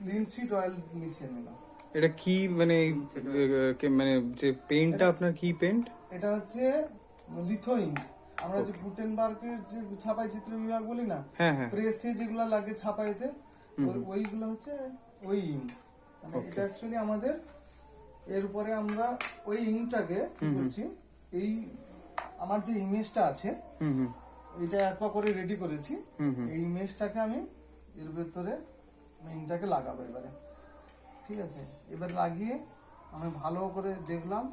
Linseed oil মিশিয়ে নিলাম। এটা কি মানে মানে যে পেইন্টটা আপনার কি পেইন্ট? এটা হচ্ছে লিথো ইঙ্ক। আমরা যে গুটেনবার্গের যে ছাপাই চিত্র বিভাগ বলি না, হ্যাঁ হ্যাঁ। প্রেসে যেগুলো লাগে ছাপাইতে, ওইগুলো হচ্ছে ওই ইঙ্ক। মানে এটা অ্যাকচুয়ালি আমাদের এর উপরে আমরা ওই ইঙ্কটাকে কি করছি, এই আমার যে ইমেজটা আছে এটা একপা করে রেডি করেছি, এই ইমেজটাকে আমি এর ভেতরে ইঙ্কটাকে লাগাবো এবারে। ঠিক আছে, এবার লাগিয়ে আমি ভালো করে দেখলাম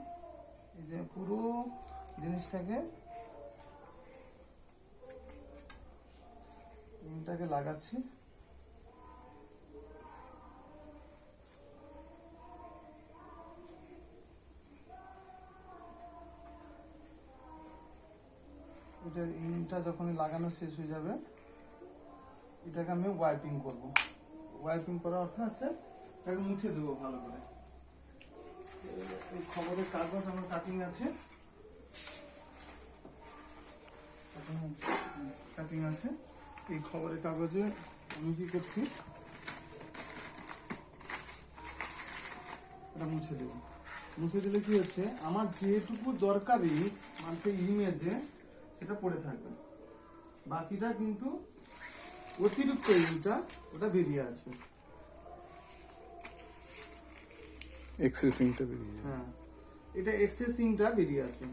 এই যে পুরো জিনিসটাকে ইঙ্কটাকে লাগাচ্ছি। এটা ইঙ্কটা যখনই লাগানো শেষ হয়ে যাবে এটাকে আমি ওয়াইপিং করব। ওয়াইপিং করার অর্থ হচ্ছে এটাকে মুছে দেবো ভালো করে। এই খবরের কাগজ আমার কাটিং আছে, কাটিং আছে। এই খবরের কাগজে আমি কি করছি, এটা মুছে দেব। মুছে দিলে কি হচ্ছে, আমার যেটুকু দরকারি মানুষের ইমেজে সেটা পড়ে থাকবে, বাকিটা কিন্তু অতিরিক্ত ইটা ওটা বেরিয়ে আসবে। এক্সেসিংটা বেরিয়ে যাবে। হ্যাঁ, এটা এক্সেসিংটা বেরিয়ে আসবে।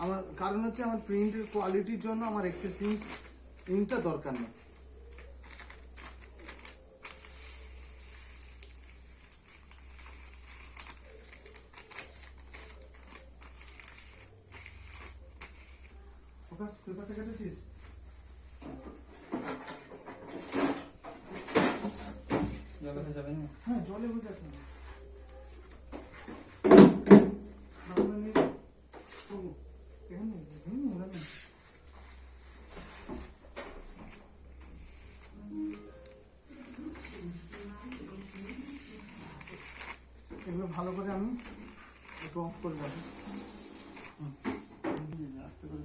আমার কারণ হচ্ছে আমার প্রিন্টের কোয়ালিটির জন্য আমার এক্সেসিং ইংটা দরকার নেই। ফোকাস পেপারটা কেটেছিস? জলে যাবে না? হ্যাঁ, জলে বুঝে আছে। এগুলো ভালো করে আমি একটু অফ করে যাবো। আস্তে করে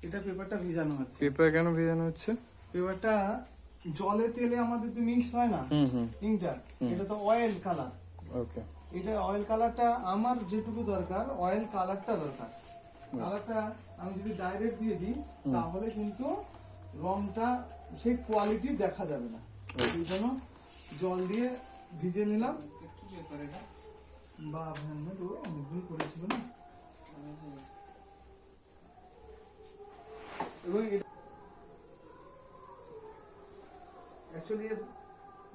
এটা পেপারটা ভিজানো হচ্ছে। পেপার কেন ভিজানো হচ্ছে? পেপারটা জলে তেলে আমাদের তো মিক্স হয় না ইংটা, এটা তো অয়েল কালার। ওকে, এটা অয়েল কালারটা আমার যেটুকু দরকার, অয়েল কালারটা দরকার। কালারটা আমি যদি ডাইরেক্ট দিয়ে দিই তাহলে কিন্তু রংটা সেই কোয়ালিটি দেখা যাবে না। এই জন্য জল দিয়ে ভিজে নিলাম। বা অনেকদিন করেছিল না। এবং অ্যাকচুয়ালি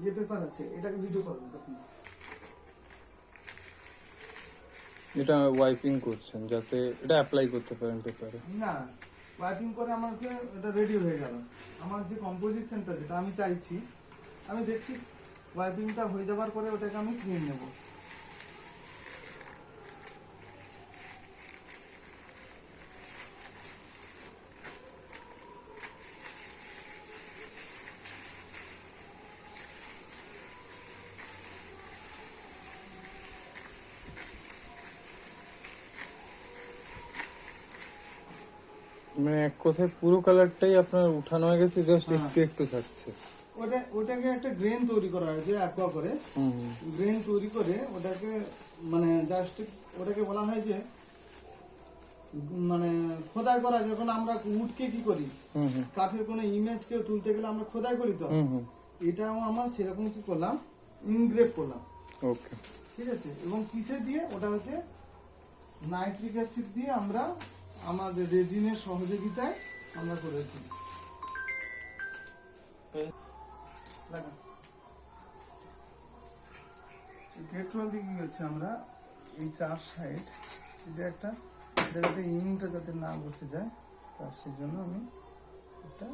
যে পেপার আছে এটাকে ভিডিও করবেন তখন। এটা ওয়াইপিং করছেন যাতে এটা অ্যাপ্লাই করতে পারেন পেপারে। না, ওয়াইপিং করে আমাকে এটা রেডি হয়ে গেল। আমার যে কম্পোজিশনটা যেটা আমি চাইছি, আমি দেখছি ওয়াইপিংটা হয়ে যাওয়ার পরে ওটাকে আমি ক্লিন নেব। মানে এক কথায় পুরো কালারটাই আপনার উঠানো হয়ে গেছে, জাস্ট একটু একটু থাকছে। ওটাকে একটা গ্রেন তৈরি করা হয়েছে অ্যাকোয়া করে। গ্রেন তৈরি করে ওটাকে মানে জাস্ট ওটাকে বলা হয় যে মানে খোদাই করা। যখন আমরা উডকে কি করি, কাঠের কোনো ইমেজ কেউ তুলতে গেলে আমরা খোদাই করি, তো এটাও আমার সেরকম কি করলাম, ইনগ্রেভ করলাম। ওকে, ঠিক আছে। এবং কিসে দিয়ে, ওটা হচ্ছে নাইট্রিক অ্যাসিড দিয়ে আমরা আমাদের রেজিনের সহযোগিতায় আমরা করেছি। পেট্রোল দিয়ে কি হচ্ছে, আমরা এই চার সাইড এটা একটা, এটা যাতে ইংটা যাতে না বসে যায় তার সেই জন্য আমি এটা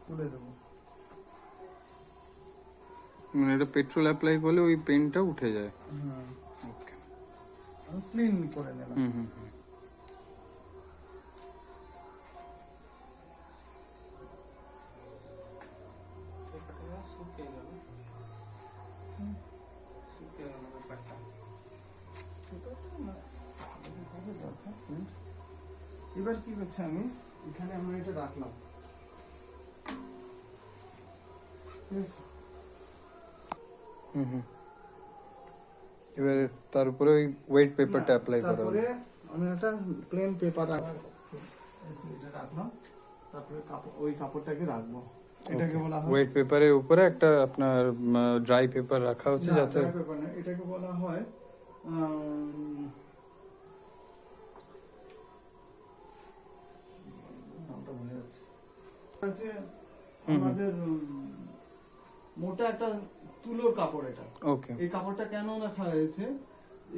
তুলে দেবো। মানে এটা পেট্রোল অ্যাপ্লাই করলে ওই পেনটা উঠে যায়। ওকে, আমি ক্লিন করে নিলাম। এবার কি করছি, আমি এখানে আমরা এটা রাখলাম। ঠিক আছে? হুম। এবারে তার উপরে ওই ওয়েট পেপারটা অ্যাপ্লাই করা তারপরে হবে। আমি একটা প্লেন পেপার রাখলাম, তারপরে ওই কাপড়টাকে রাখবো, এটাকে বলা হয় ওয়েট পেপারের উপরে একটা আপনার ড্রাই পেপার রাখা হচ্ছে না, যাতে dry paper না, এটাকে বলা হয় নামটা ভুলে যাচ্ছি। হচ্ছে আমাদের মোটা একটা তুলোর কাপড় এটা। ওকে এই কাপড়টা কেন রাখা হয়েছে,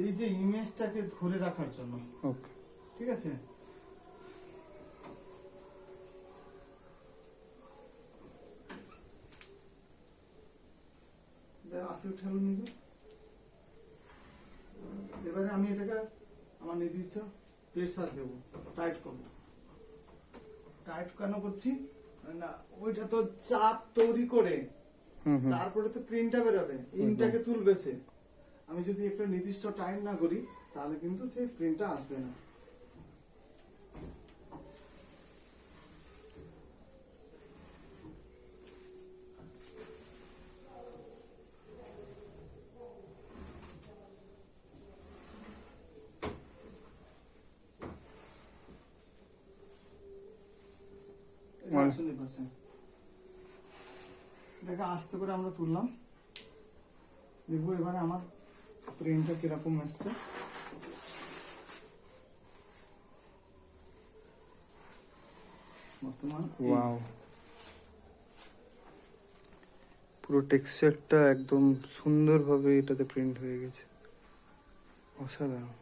এই যে ইমেজটাকে ধরে রাখার জন্য, ওকে ঠিক আছে? আসে উঠালো নিবো। এবারে আমি এটাকে আমার নির্দিষ্ট প্রেসার দেবো, টাইট করবো। টাইট কেন করছি না, ওইটা তো চাপ তৈরি করে তারপরে তো প্রিন্টটা বেরোবে, ইনটাকে তুলবে সে। আমি যদি একটা নির্দিষ্ট টাইম না করি তাহলে কিন্তু সেই প্রিন্টটা আসবে না। দেখে আস্তে করে আমরা তুললাম, দেখবো এবারে আমার প্রিন্টটা কিরকম এসছে। বর্তমান ওয়াও, পুরো টেক্সচারটা একদম সুন্দরভাবে এটাতে প্রিন্ট হয়ে গেছে, অসাধারণ।